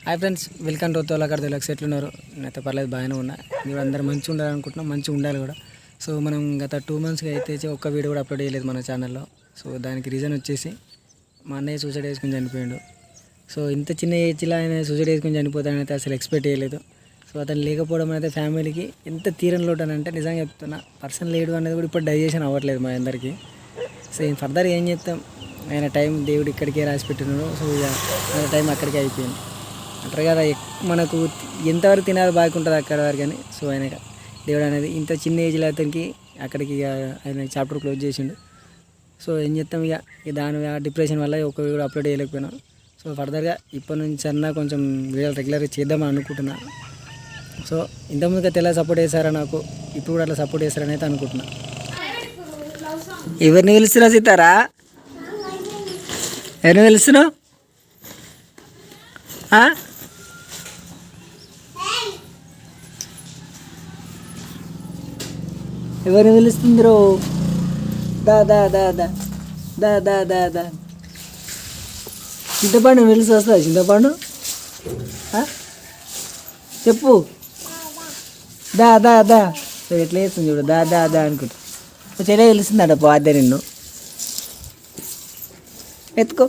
Hi friends, welcome to తోలాకర్ తెలుగు. ఎట్లున్నారు? నేనైతే పర్లేదు, బాగానే ఉన్నా. మీరు అందరూ మంచిగా ఉండాలనుకుంటున్నాం, మంచిగా ఉండాలి కూడా. సో మనం గత 2 monthsగా అయితే ఒక్క వీడియో కూడా అప్లోడ్ చేయలేదు మన ఛానల్లో. సో దానికి రీజన్ వచ్చేసి మా అన్నయ్య సూసైడ్ చేసుకుని చనిపోయాడు. సో ఇంత చిన్న ఏజ్లో ఆయన సూసైడ్ చేసుకుని చనిపోతాడని అయితే అసలు ఎక్స్పెక్ట్ చేయలేదు. సో అతను లేకపోవడం అయితే ఫ్యామిలీకి ఎంత తీరని లోటు అని అంటే నిజంగా చెప్తున్నా. పర్సన్ లేడు అనేది కూడా ఇప్పుడు డైజెషన్ అవ్వట్లేదు మా అందరికీ. సో ఫర్దర్ ఏం చేస్తాం, ఆయన టైం దేవుడు ఇక్కడికే రాసి పెట్టినాడు. సో ఇక ఆయన టైం అక్కడికే అయిపోయింది అంటారు కదా. మనకు ఎంతవరకు తినాలి బాగుంటుంది అక్కడ వరకు అని. సో ఆయన దేవుడు అనేది ఇంత చిన్న ఏజ్లో అతనికి అక్కడికి ఆయన చాప్టర్ క్లోజ్ చేసిండు. సో ఏం చేస్తాం, ఇక దాని డిప్రెషన్ వల్ల ఒక వీడియో అప్లోడ్ చేయలేకపోయినా. సో ఫర్దర్గా ఇప్పటి నుంచి అన్నా కొంచెం వీడియోలు రెగ్యులర్గా చేద్దామని అనుకుంటున్నా. సో ఇంతకుముందుగా ఎలా సపోర్ట్ చేశారా నాకు, ఇప్పుడు కూడా అట్లా సపోర్ట్ చేస్తారని అయితే అనుకుంటున్నా. ఎవరిని పిలుస్తున్నావు సీతారా? ఎవరిని పిలుస్తున్నావు? ఎవరిని పిలుస్తుందిరో? దా దా దా దా దా దా దా దా చింతపండు పిలిచి వస్తుందా? చింతపండు చెప్పు. దా దా దా. ఎట్లా వేస్తుంది చూడు, దా దా దా అనుకుంటా. చెల్లె పిలుస్తుందట పోద్దే నిన్ను. ఎత్తుకో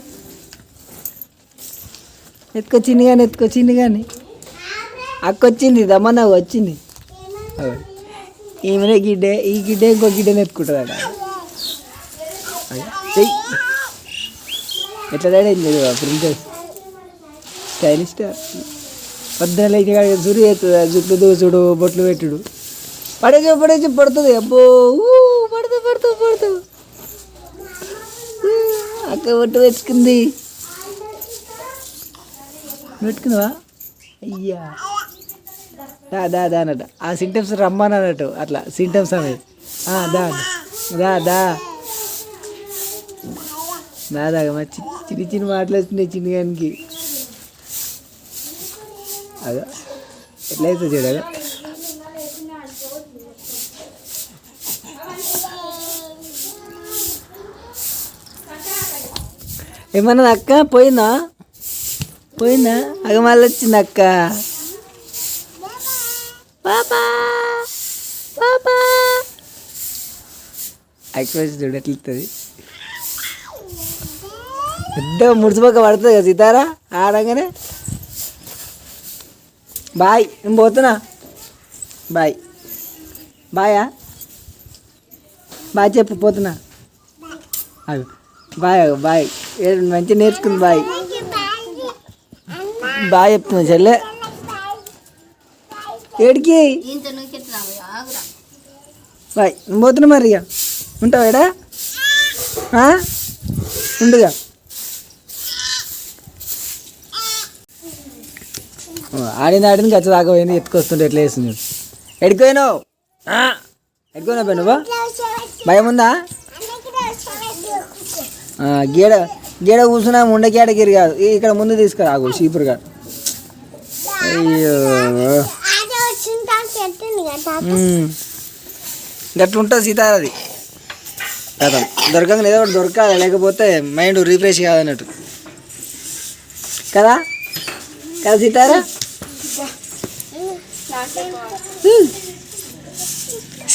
ఎత్తుకో, చిన్నగాని ఎత్తుకో, చిన్నగాని. అక్క వచ్చింది, దమ్మన్న వచ్చింది. ఈమెనే గిడ్డే, ఈ గిడ్డే ఇంకో గిడ్డని ఎత్తుకుంటుందట. చెయ్యి ఎట్లా తయారైంది ప్రిన్సెస్, స్టైలిస్ట్. పొద్దున లేచి జురు అవుతుంది, జుట్లు దూసుడు, బొట్లు పెట్టుడు. పడేసి పడుతుంది. అబ్బో పడుతూ అక్క బొట్టు పెట్టుకుందివా? అయ్యా దా దా అన్నట్టు ఆ సింటమ్స్ రమ్మని అన్నట్టు, అట్లా సింటమ్స్ అనేది. దా దా దా దాదాగా మా చిన్న మాటలు చిన్నగానికి. అదే ఎట్లయితే చూడగా. ఏమన్నది అక్క? పోయిందా? అగ మళ్ళీ వచ్చింది అక్క. పాపా అక్క చూడట్లుతుంది. పెద్ద ముడిచిపోక పడుతుంది కదా సీతారా ఆడంగానే. బాయ్, నేను పోతున్నా. బాయా బాయ్ చెప్పు, పోతున్నా. బాయ్ మంచిగా నేర్చుకుంది. బాయ్ చెప్తున్నా చెల్లె. ఏడికి బాయ్, నేను పోతున్నా. మరి ఇక ఉంటావు ఏడా? ఉండుగా. ఆడింది గచ్చ దాకా పోయింది, ఎత్తుకొస్తుంటే ఎట్లా వేస్తుంది. ఎడిపోయినావు పోయి నువ్వు? భయం ఉందా? గీడ కూర్చున్నా ముండ కేటగిరి కాదు, ఇక్కడ ముందు తీసుకురాగు చీపురుగా. అయ్యో గట్లుంటుంది సీతారాది కదా. దొరకంగా ఏదో ఒకటి దొరకాలి, లేకపోతే మైండ్ రిఫ్రెష్ కాదన్నట్టు కదా సీతారా.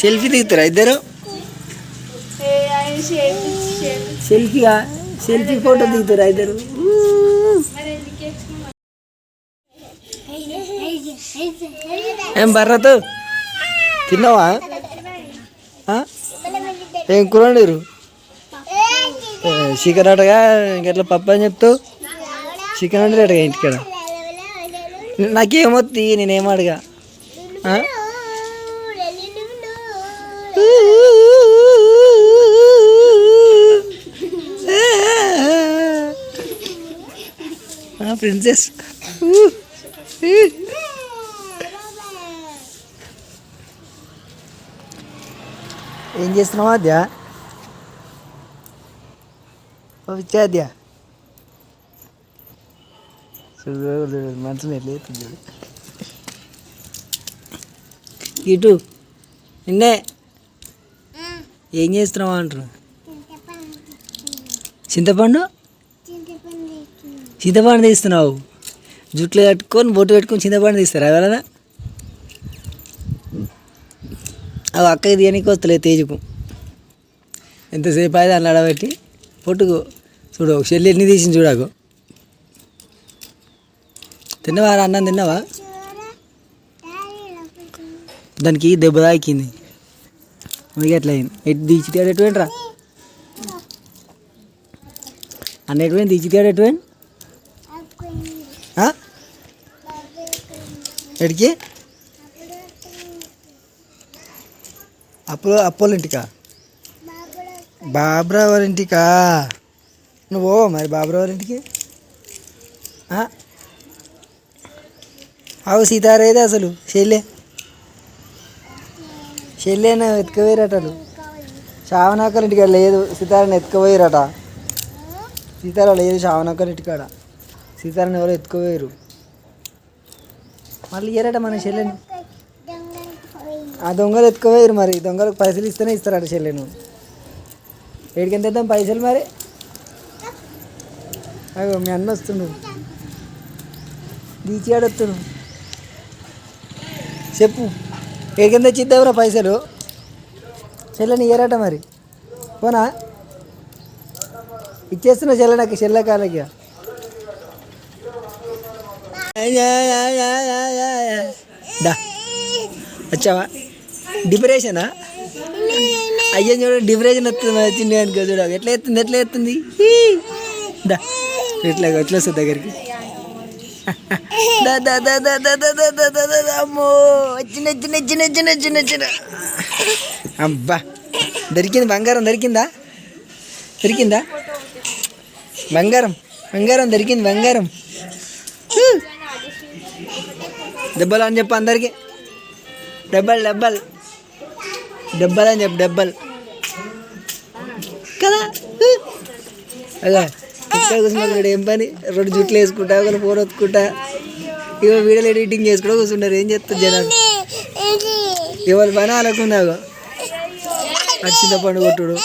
సెల్ఫీ దిగుతారా ఇద్దరు? సెల్ఫీ ఫోటో దిగుతారా ఇద్దరు? ఏం బర్రతో తిన్నావా? ఏం కూర వండిరు? చికెన్ అటగా. ఇంకెట్లా పప్పు అని చెప్తావు? చికెన్ వండిరటగా ఇంటికాడ. నాకేమొత్తి, నేనేం అడిగా. ప్రిన్సెస్ ఏం చేస్తున్నావా? అద్యా వచ్చాద్యా చూడు, మనసుని ఎట్లయితుంది చూడు. ఇటు నిన్నే ఏం చేస్తున్నావా అంటున్నా. చింతపండు తీస్తున్నావు? జుట్లు కట్టుకొని బొట్టు పెట్టుకొని చింతపండు తీస్తారు ఎవరైనా అవి అక్కకి తీయనికి వస్తలేదు తేజుకు ఎంతసేపు అయితే అన్న అడబెట్టి పొట్టుకు చూడు ఒక చెల్లి ఎన్ని తీసింది చూడకు తిన్నవా అన్నం తిన్నావా దానికి దెబ్బ తాకింది అందుకే ఎట్లా అయింది ఎటు తీసిటాడు ఎటువంటి రా అన్న ఎటువంటి తీసిటాడు ఎటువంటి ఎడికి అప్పోళ్ళ ఇంటికా బాబ్రా వాళ్ళ ఇంటికా నువ్వు పోవా మరి బాబ్రా వాళ్ళ ఇంటికి అవు సీతారేదే అసలు చెల్లెనా ఎత్తుకుపోయారటలు శ్రావణాకర్ ఇంటికాడ లేదు సీతారాన్ని ఎత్తుకుపోయారట సీతారా లేదు శ్రావణాకర్ ఇంటికాడ సీతారాన్ని ఎవరో ఎత్తుకుపోయారు మళ్ళీ ఇయ్యారట మన చెల్లెని ఆ దొంగలు ఎత్తుకుపోయారు మరి దొంగలకు పైసలు ఇస్తేనే ఇస్తారట చెల్లెను ఏడికి ఎంత ఇద్దాం పైసలు మరి అయ్యో మీ అన్న వస్తుండు బీచిగాడు వస్తుండు చెప్పు ఏడికి ఎంత ఇద్దాంరా పైసలు చెల్లెని ఇయ్యారట మరి పోనా ఇచ్చేస్తున్నా చెల్లెనకి చెల్లెకాలకి దా వచ్చావా డిప్రెషనా అయ్యో చూడ డిప్రెషన్ వస్తుంది వచ్చింది అనుకో చూడ ఎట్లా ఎత్తుంది దా ఎట్లా వస్తుంది దగ్గరికి అమ్మో వచ్చిన అబ్బా దొరికింది బంగారం దొరికిందా బంగారం దొరికింది బంగారం దెబ్బలు అని చెప్పు అందరికి డబ్బలు అని చెప్పు డబ్బలు కదా అలా ఇక్కడ కూర్చున్నాడు ఏం పని 2 జుట్లు వేసుకుంటా ఒకరు ఫోన్ వత్తుకుంటా ఇక వీడియోలు ఎడిటింగ్ చేసుకుంటా కూర్చుంటారు ఏం చేస్తారు జనాలు ఎవరి పని అనుకున్నావు వచ్చింద పండు కొట్టుడు